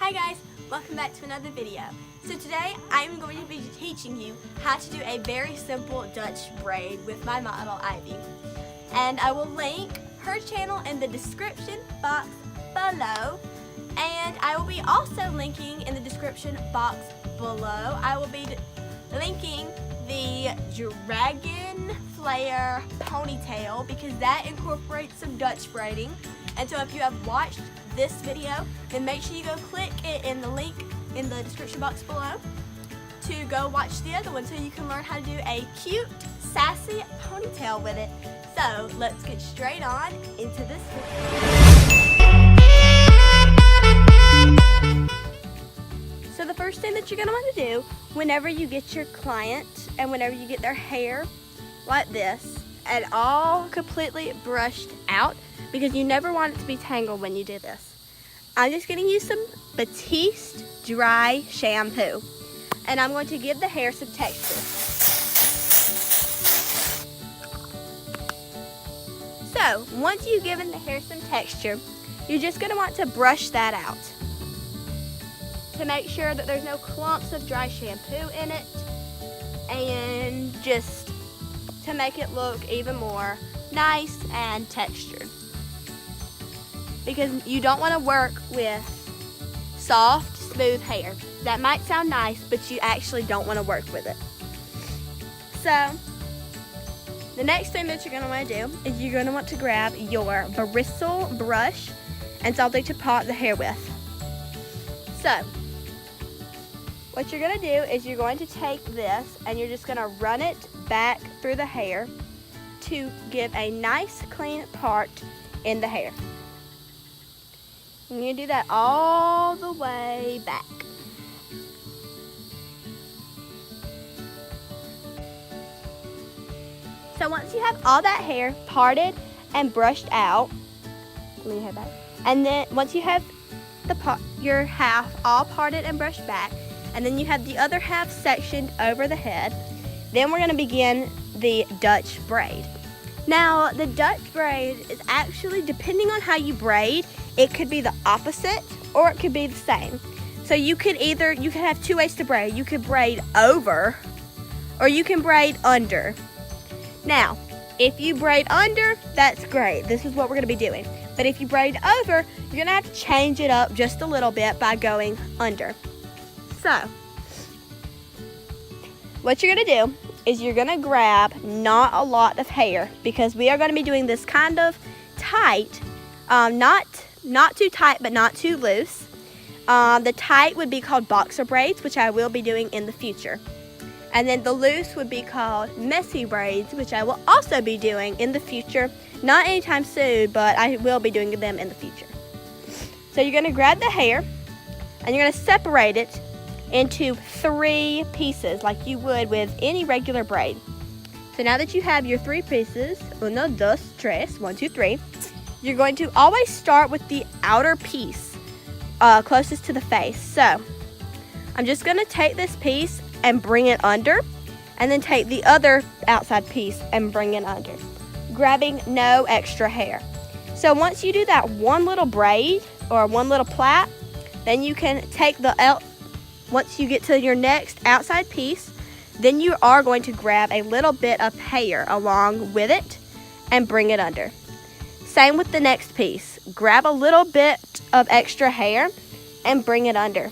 Hi guys, welcome back to another video. So today I'm going to be teaching you how to do a very simple Dutch braid with my model Ivy. And I will link her channel in the description box below. And I will be also linking in the description box below. I will be linking the dragon flare ponytail because that incorporates some Dutch braiding. And so if you have watched this video, then make sure you go click it in the link in the description box below to go watch the other one so you can learn how to do a cute, sassy ponytail with it. So let's get straight on into this video. So the first thing that you're going to want to do whenever you get your client and whenever you get their hair like this and all completely brushed out, because you never want it to be tangled when you do this, I'm just going to use some Batiste dry shampoo, and I'm going to give the hair some texture. So once you've given the hair some texture, you're just going to want to brush that out to make sure that there's no clumps of dry shampoo in it, and just to make it look even more nice and textured. Because you don't want to work with soft, smooth hair. That might sound nice, but you actually don't want to work with it. So, the next thing that you're going to want to do is you're going to want to grab your bristle brush and something to part the hair with. So, what you're going to do is you're going to take this and you're just going to run it back through the hair to give a nice clean part in the hair. And you do that all the way back. So once you have all that hair parted and brushed out, let me head back. And then once you have your half all parted and brushed back, and then you have the other half sectioned over the head, then we're going to begin the Dutch braid. Now, the Dutch braid is actually, depending on how you braid, it could be the opposite or it could be the same. So you could have two ways to braid. You could braid over or you can braid under. Now, if you braid under, that's great. This is what we're going to be doing. But if you braid over, you're going to have to change it up just a little bit by going under. So, what you're going to do is you're going to grab not a lot of hair, because we are going to be doing this kind of tight, not too tight but not too loose. The tight would be called boxer braids, which I will be doing in the future. And then the loose would be called messy braids, which I will also be doing in the future. Not anytime soon, but I will be doing them in the future. So you're going to grab the hair and you're going to separate it into 3 pieces like you would with any regular braid. So now that you have your 3 pieces, 1, 2, 3, 1, 2, 3, you're going to always start with the outer piece closest to the face. So I'm just going to take this piece and bring it under, and then take the other outside piece and bring it under, grabbing no extra hair. So once you do that one little braid or one little plait, then you can take once you get to your next outside piece, then you are going to grab a little bit of hair along with it and bring it under. Same with the next piece. Grab a little bit of extra hair and bring it under.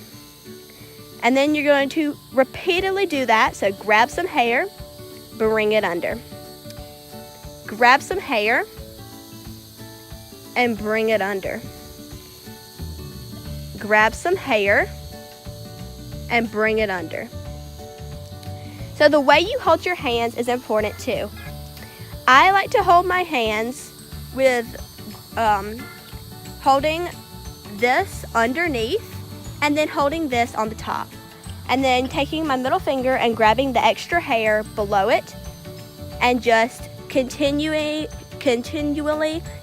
And then you're going to repeatedly do that. So grab some hair, bring it under. Grab some hair and bring it under. Grab some hair and bring it under. So the way you hold your hands is important too. I like to hold my hands with holding this underneath and then holding this on the top, and then taking my middle finger and grabbing the extra hair below it and just continually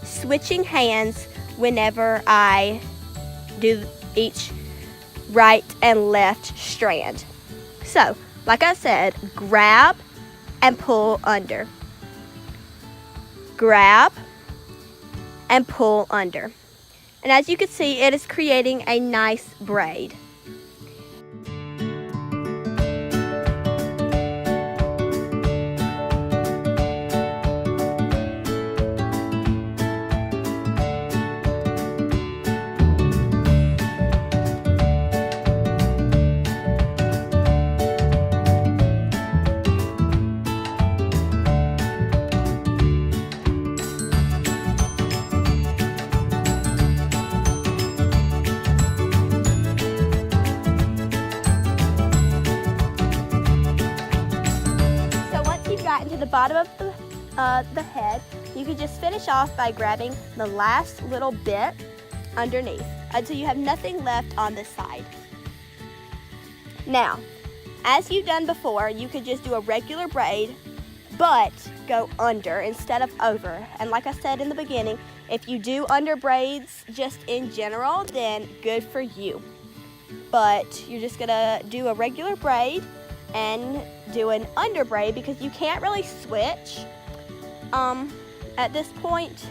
switching hands whenever I do each right and left strand. So, like I said, grab and pull under. Grab and pull under. And as you can see, it is creating a nice braid. To the bottom of the head, you can just finish off by grabbing the last little bit underneath until you have nothing left on this side. Now, as you've done before, you could just do a regular braid, but go under instead of over. And like I said in the beginning, if you do under braids just in general, then good for you. But you're just gonna do a regular braid and do an under braid because you can't really switch at this point.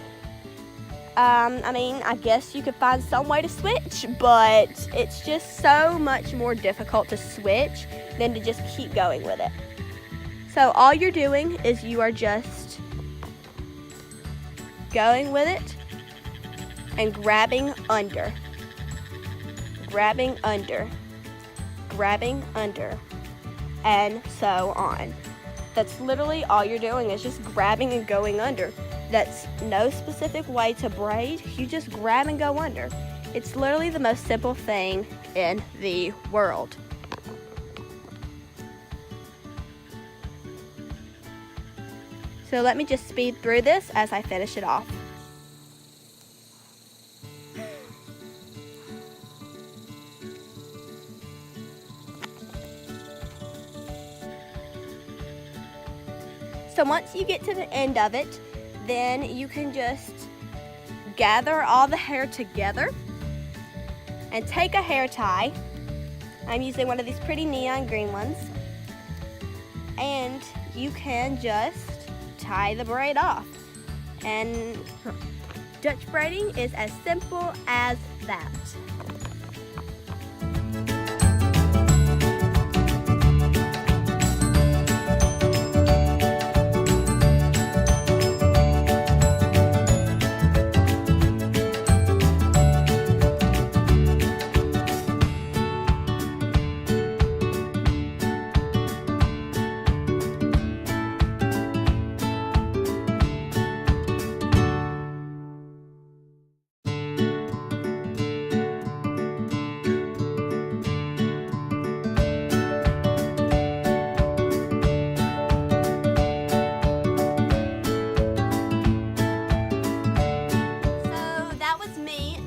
I mean, I guess you could find some way to switch, but it's just so much more difficult to switch than to just keep going with it. So all you're doing is you are just going with it and grabbing under, grabbing under, grabbing under, and so on. That's literally all you're doing, is just grabbing and going under. That's no specific way to braid. You just grab and go under. It's literally the most simple thing in the world. So let me just speed through this as I finish it off. So once you get to the end of it, then you can just gather all the hair together and take a hair tie. I'm using one of these pretty neon green ones. And you can just tie the braid off. And Dutch braiding is as simple as that.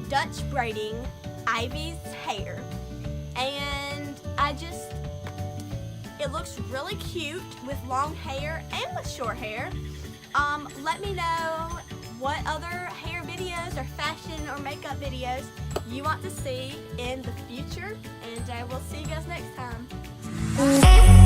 Dutch braiding Ivy's hair, and it looks really cute with long hair and with short hair. Let me know what other hair videos or fashion or makeup videos you want to see in the future, and I will see you guys next time.